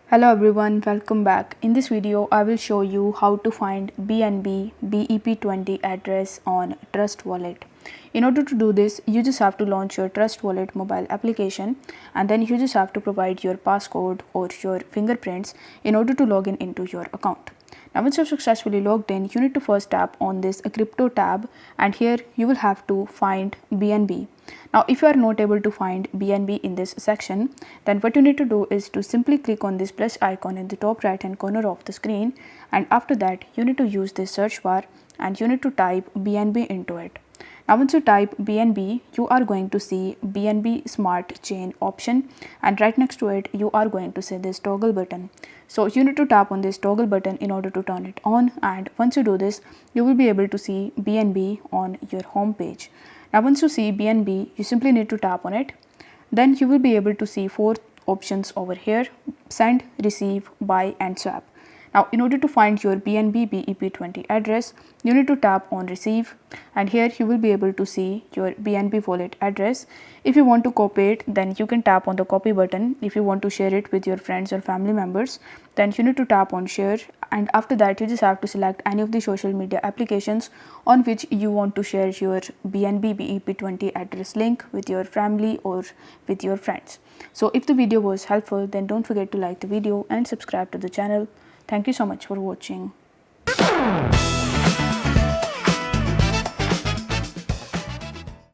Hello everyone, welcome back. In this video, I will show you how to find BNB BEP20 address on Trust Wallet. In order to do this, you just have to launch your Trust Wallet mobile application, and then you just have to provide your passcode or your fingerprints in order to log in into your account. Now once you've successfully logged in, you need to first tap on this crypto tab, and here you will have to find BNB. Now if you are not able to find BNB in this section, then what you need to do is to simply click on this plus icon in the top right hand corner of the screen, and after that you need to use this search bar and you need to type BNB into it. Now once you type BNB, you are going to see BNB Smart Chain option, and right next to it you are going to see this toggle button. So you need to tap on this toggle button in order to turn it on, and once you do this, you will be able to see BNB on your home page. Now once you see BNB, you simply need to tap on it. Then you will be able to see four options over here: send, receive, buy and swap. Now in order to find your BNB BEP20 address, you need to tap on receive, and here you will be able to see your BNB wallet address. If you want to copy it, then you can tap on the copy button. If you want to share it with your friends or family members, then you need to tap on share, and after that you just have to select any of the social media applications on which you want to share your BNB BEP20 address link with your family or with your friends. So if the video was helpful, then don't forget to like the video and subscribe to the channel. Thank you so much for watching.